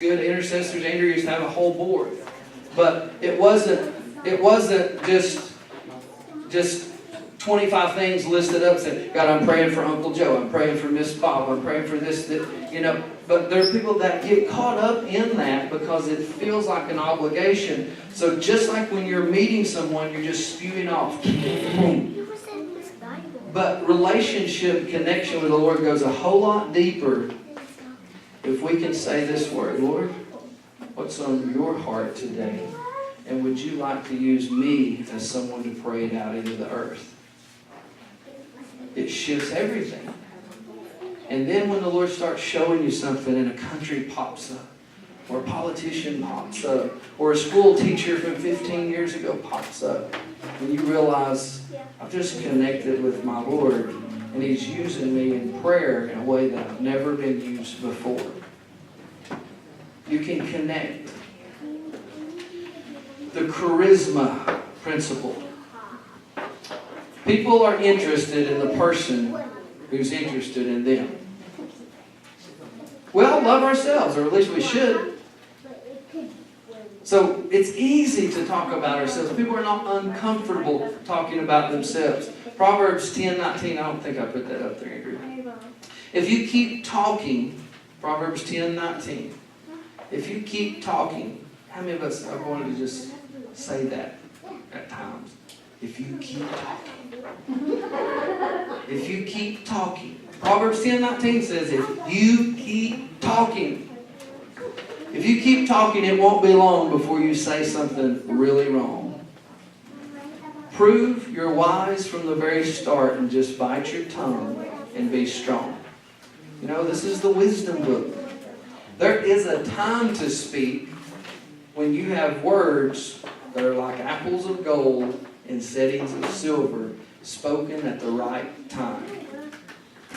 good intercessors. Andrew used to have a whole board. But it wasn't just 25 things listed up saying, God, I'm praying for Uncle Joe, I'm praying for Miss Bob, I'm praying for this, but there are people that get caught up in that because it feels like an obligation. So just like when you're meeting someone, you're just spewing off. But relationship connection with the Lord goes a whole lot deeper if we can say this word, Lord, what's on your heart today? And would you like to use me as someone to pray it out into the earth? It shifts everything. And then when the Lord starts showing you something and a country pops up, or a politician pops up, or a school teacher from 15 years ago pops up, and you realize, I've just connected with my Lord, and He's using me in prayer in a way that I've never been used before. You can connect. The charisma principle. People are interested in the person who's interested in them. We all love ourselves, or at least we should. So it's easy to talk about ourselves. People are not uncomfortable talking about themselves. Proverbs 10:19, I don't think I put that up there, Andrew. If you keep talking, Proverbs 10:19, if you keep talking, how many of us are going to just say that at times? If you keep talking. If you keep talking. Proverbs 10:19 says, if you keep talking. If you keep talking, it won't be long before you say something really wrong. Prove you're wise from the very start and just bite your tongue and be strong. You know, this is the wisdom book. There is a time to speak when you have words that are like apples of gold in settings of silver, spoken at the right time.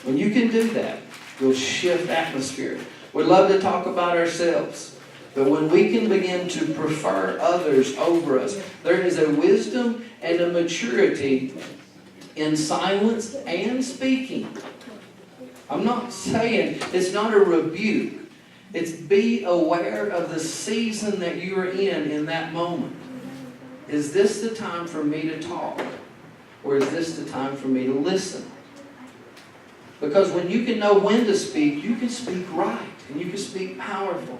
When you can do that, you'll shift atmosphere. We love to talk about ourselves, but when we can begin to prefer others over us, there is a wisdom and a maturity in silence and speaking. I'm not saying, it's not a rebuke. It's be aware of the season that you are in that moment. Is this the time for me to talk? Or is this the time for me to listen? Because when you can know when to speak, you can speak right. And you can speak powerful.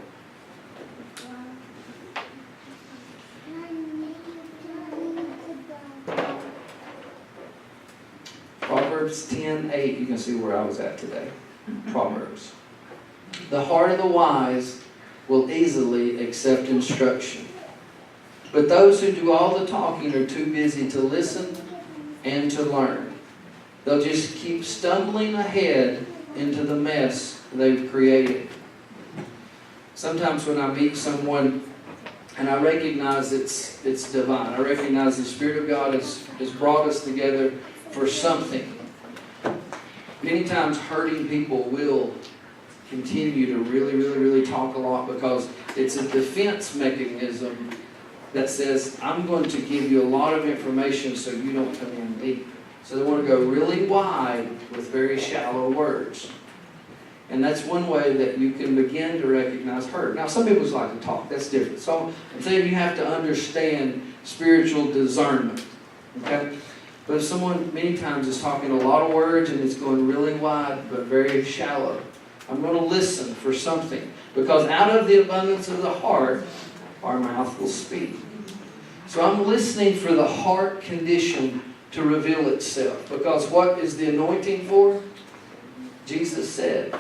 Proverbs 10:8, you can see where I was at today. Proverbs. The heart of the wise will easily accept instruction. But those who do all the talking are too busy to listen and to learn. They'll just keep stumbling ahead into the mess they've created. Sometimes when I meet someone and I recognize it's divine, I recognize the Spirit of God has brought us together for something. Many times hurting people will continue to really talk a lot because it's a defense mechanism that says, I'm going to give you a lot of information so you don't come in deep. So they want to go really wide with very shallow words. And that's one way that you can begin to recognize hurt. Now, some people just like to talk. That's different. So I'm saying you have to understand spiritual discernment. Okay? But if someone many times is talking a lot of words and it's going really wide but very shallow, I'm going to listen for something. Because out of the abundance of the heart, our mouth will speak. So I'm listening for the heart condition to reveal itself. Because what is the anointing for? Jesus said,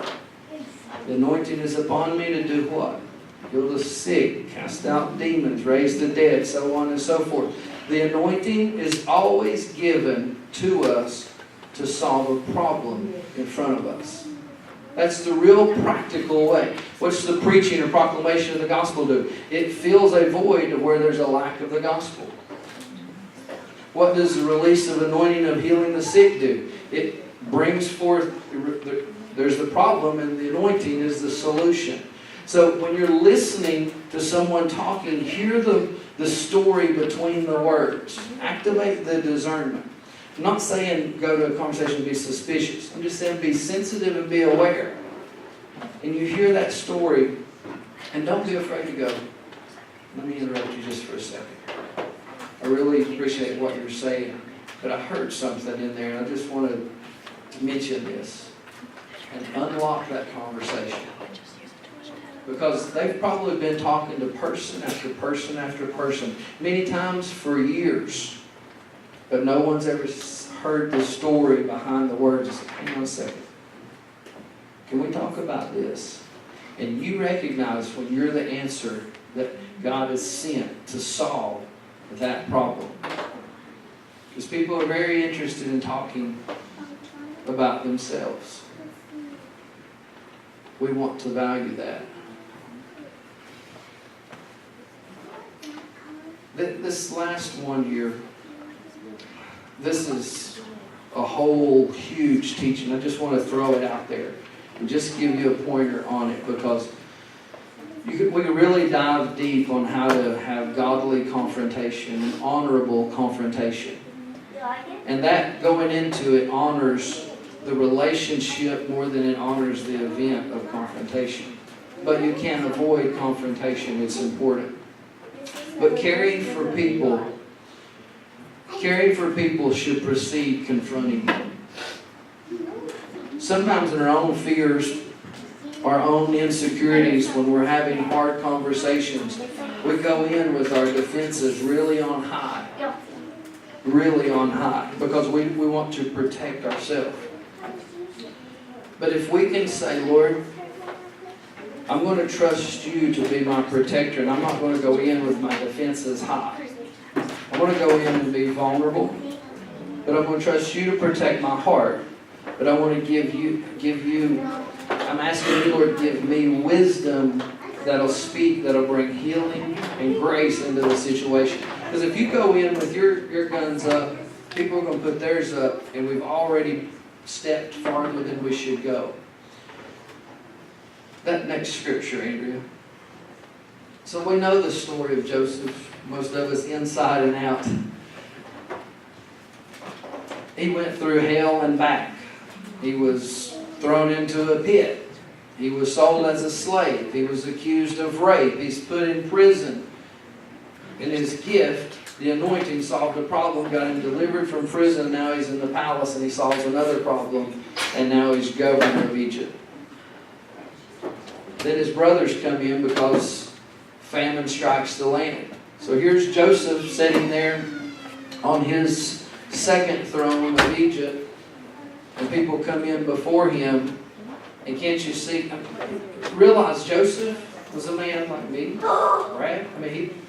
the anointing is upon me to do what? Heal the sick, cast out demons, raise the dead, so on and so forth. The anointing is always given to us to solve a problem in front of us. That's the real practical way. What's the preaching or proclamation of the gospel do? It fills a void where there's a lack of the gospel. What does the release of anointing of healing the sick do? It brings forth, there's the problem and the anointing is the solution. So when you're listening to someone talking, hear the story between the words. Activate the discernment. I'm not saying go to a conversation and be suspicious. I'm just saying be sensitive and be aware. And you hear that story And don't be afraid to go. Let me interrupt you just for a second. I really appreciate what you're saying, but I heard something in there, and I just wanted to mention this and unlock that conversation. Because they've probably been talking to person after person after person, many times for years, but no one's ever heard the story behind the words. Hang on a second. Can we talk about this? And you recognize when you're the answer that God has sent to solve that problem. Because people are very interested in talking about themselves. We want to value that. This last one year, this is a whole huge teaching. I just want to throw it out there and just give you a pointer on it, because we can really dive deep on how to have godly confrontation and honorable confrontation. And that, going into it, honors the relationship more than it honors the event of confrontation. But you can't avoid confrontation. It's important. But caring for people should precede confronting them. Sometimes in our own fears, our own insecurities, when we're having hard conversations, we go in with our defenses really on high. Really on high. Because we want to protect ourselves. But if we can say, Lord, I'm going to trust you to be my protector, and I'm not going to go in with my defenses high. I'm going to go in and be vulnerable, but I'm going to trust you to protect my heart. But I want to give you, I'm asking you, Lord, give me wisdom that'll speak, that'll bring healing and grace into the situation. Because if you go in with your guns up, people are going to put theirs up, and we've already stepped farther than we should go. That next scripture, Andrea. So we know the story of Joseph, most of us inside and out. He went through hell and back. He was thrown into a pit. He was sold as a slave. He was accused of rape. He's put in prison. And his gift, the anointing, solved a problem, got him delivered from prison. Now he's in the palace and he solves another problem. And now he's governor of Egypt. Then his brothers come in because famine strikes the land. So here's Joseph sitting there on his second throne of Egypt, and people come in before him. And can't you see? Realize Joseph was a man like me, right? I mean,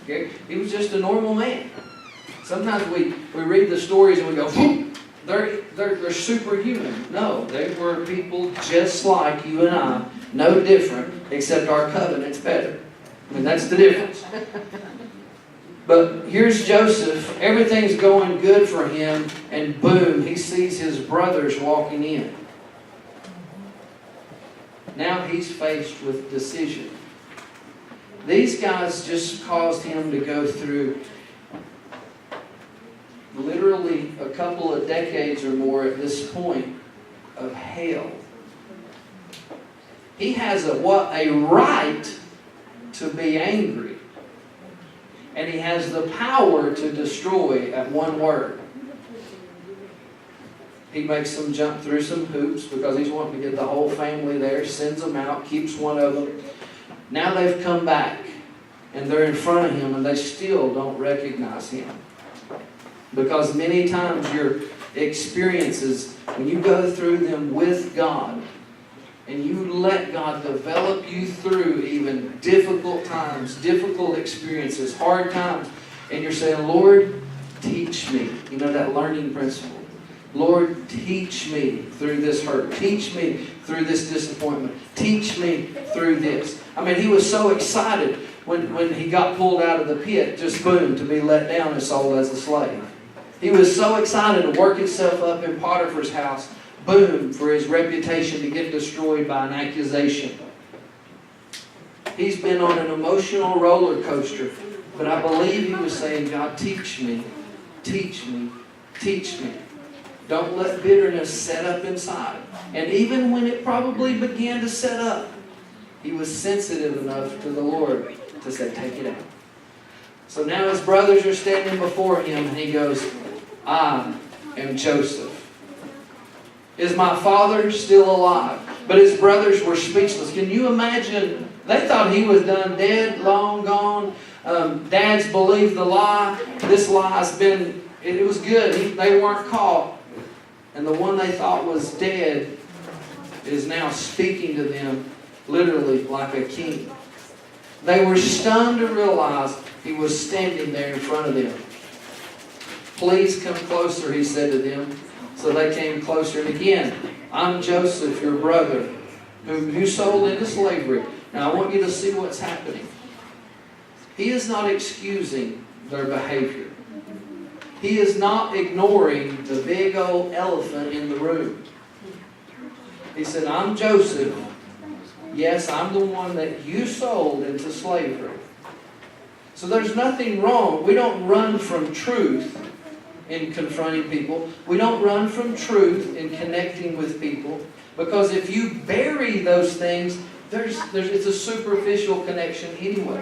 he was just a normal man. Sometimes we read the stories and we go, they're superhuman. No, they were people just like you and I, no different, except our covenant's better. I mean, that's the difference. But here's Joseph. Everything's going good for him, and boom, he sees his brothers walking in. Now he's faced with decision. These guys just caused him to go through literally a couple of decades or more at this point of hell. He has a right to be angry. And he has the power to destroy at one word. He makes them jump through some hoops because he's wanting to get the whole family there, sends them out, keeps one of them. Now they've come back and they're in front of him and they still don't recognize him. Because many times your experiences, when you go through them with God, and you let God develop you through even difficult times, difficult experiences, hard times, and you're saying, Lord, teach me. You know that learning principle. Lord, teach me through this hurt. Teach me through this disappointment. Teach me through this. I mean, he was so excited when he got pulled out of the pit, just boom, to be let down and sold as a slave. He was so excited to work himself up in Potiphar's house, boom, for his reputation to get destroyed by an accusation. He's been on an emotional roller coaster, but I believe he was saying, God, teach me, teach me, teach me. Don't let bitterness set up inside. And even when it probably began to set up, he was sensitive enough to the Lord to say, take it out. So now his brothers are standing before him, and he goes, I am Joseph. Is my father still alive? But his brothers were speechless. Can you imagine? They thought he was done dead, long gone. Dads believed the lie. This lie's been, it was good. They weren't caught. And the one they thought was dead is now speaking to them literally like a king. They were stunned to realize he was standing there in front of them. Please come closer, he said to them. So they came closer. And again, I'm Joseph, your brother, whom you sold into slavery. Now I want you to see what's happening. He is not excusing their behavior. He is not ignoring the big old elephant in the room. He said, I'm Joseph. Yes, I'm the one that you sold into slavery. So there's nothing wrong. We don't run from truth in confronting people. We don't run from truth in connecting with people. Because if you bury those things, it's a superficial connection anyway.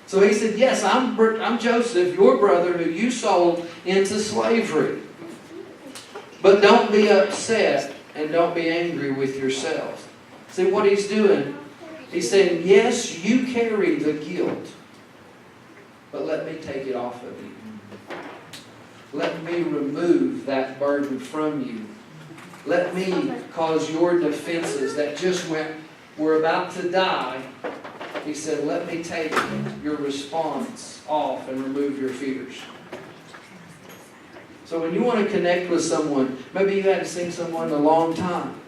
So he said, yes, I'm Joseph, your brother, who you sold into slavery. But don't be upset and don't be angry with yourselves. See what he's doing? He's saying, yes, you carry the guilt, but let me take it off of you. Let me remove that burden from you. Let me cause your defenses that just were about to die. He said, let me take your response off and remove your fears. So when you want to connect with someone, maybe you hadn't seen someone in a long time,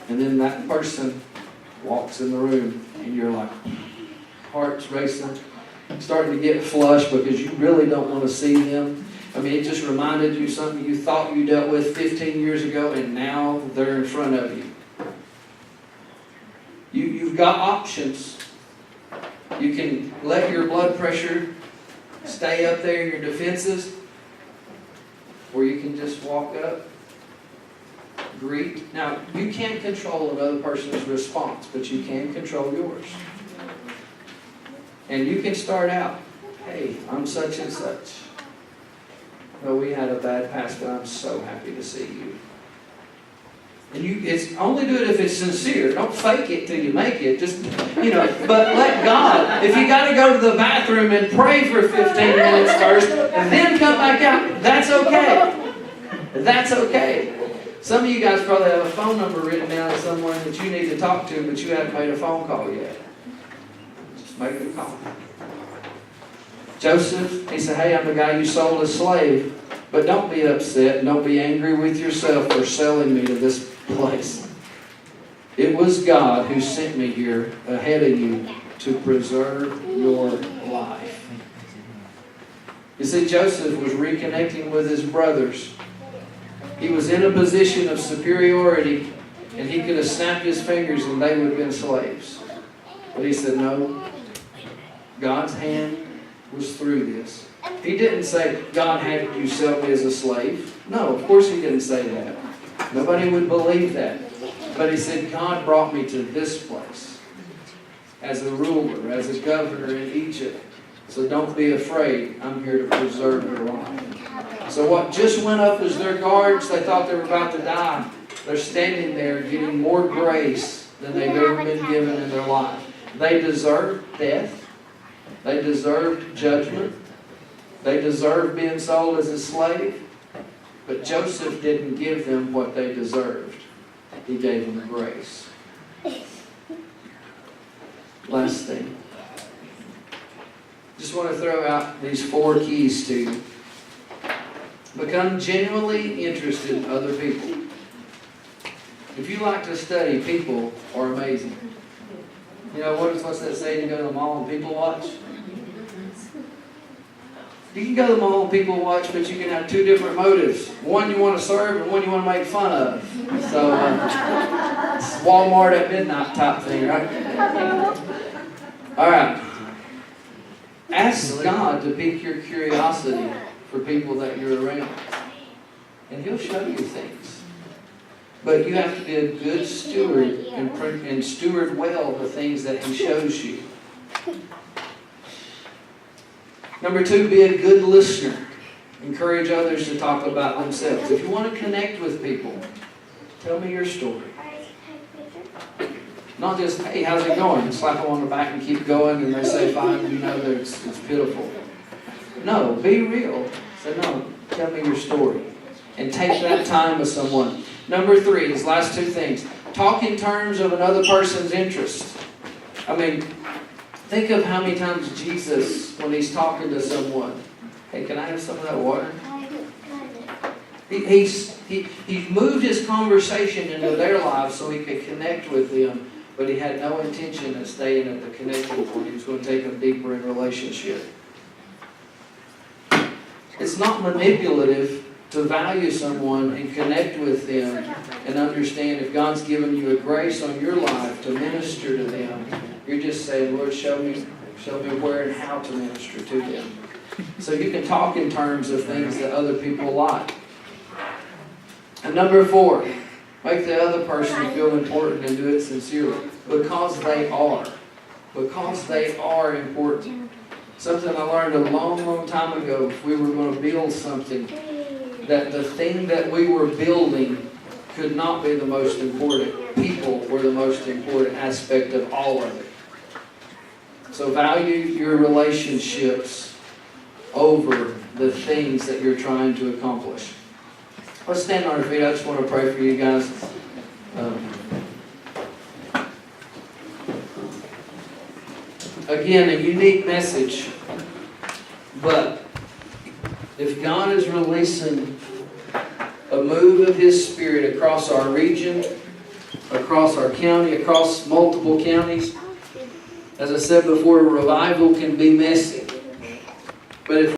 and then that person walks in the room, and you're like, heart's racing, starting to get flushed because you really don't want to see them. I mean, it just reminded you something you thought you dealt with 15 years ago, and now they're in front of you. You've got options. You can let your blood pressure stay up there in your defenses, or you can just walk up, greet. Now, you can't control another person's response, but you can control yours. And you can start out, hey, I'm such and such. Well, we had a bad past, but I'm so happy to see you. And it's only do it if it's sincere. Don't fake it till you make it. Just, but let God. If you got to go to the bathroom and pray for 15 minutes first, and then come back out, that's okay. That's okay. Some of you guys probably have a phone number written down of someone that you need to talk to, but you haven't made a phone call yet. Just make a call. Joseph, he said, hey, I'm the guy you sold as slave, but don't be upset and don't be angry with yourself for selling me to this place. It was God who sent me here ahead of you to preserve your life. You see, Joseph was reconnecting with his brothers. He was in a position of superiority, and he could have snapped his fingers and they would have been slaves. But he said, no, God's hand was through this. He didn't say, God had you sell me as a slave. No, of course he didn't say that. Nobody would believe that. But he said, God brought me to this place as a ruler, as a governor in Egypt. So don't be afraid. I'm here to preserve your life. So what just went up as their guards, they thought they were about to die. They're standing there getting more grace than they've ever been given in their life. They deserved death. They deserved judgment. They deserved being sold as a slave. But Joseph didn't give them what they deserved. He gave them grace. Last thing. Just want to throw out these 4 keys to you. Become genuinely interested in other people. If you like to study, people are amazing. You know, what's that saying? You go to the mall and people watch? You can go to the mall and people watch, but you can have 2 different motives. One you want to serve and one you want to make fun of. So, it's Walmart at midnight type thing, right? All right. Ask God to pique your curiosity for people that you're around. And He'll show you things. But you have to be a good steward and steward well the things that He shows you. Number 2, be a good listener. Encourage others to talk about themselves. If you want to connect with people, tell me your story. Not just, hey, how's it going? Slap them on the back and keep going, and they say fine, you know that it's pitiful. No, be real. Say, no, tell me your story. And take that time with someone. Number 3, these last 2 things. Talk in terms of another person's interest. I mean, think of how many times Jesus, when He's talking to someone, hey, can I have some of that water? He moved His conversation into their lives so He could connect with them, but He had no intention of staying at the connection point. He was going to take them deeper in relationship. It's not manipulative to value someone and connect with them and understand if God's given you a grace on your life to minister to them. You're just saying, Lord, show me where and how to minister to them. So you can talk in terms of things that other people like. And number 4, make the other person feel important and do it sincerely. Because they are. Because they are important. Something I learned a long, long time ago, if we were going to build something, that the thing that we were building could not be the most important. People were the most important aspect of all of it. So value your relationships over the things that you're trying to accomplish. Let's stand on our feet. I just want to pray for you guys. Again, a unique message, but if God is releasing a move of His Spirit across our region, across our county, across multiple counties, as I said before, revival can be messy. But if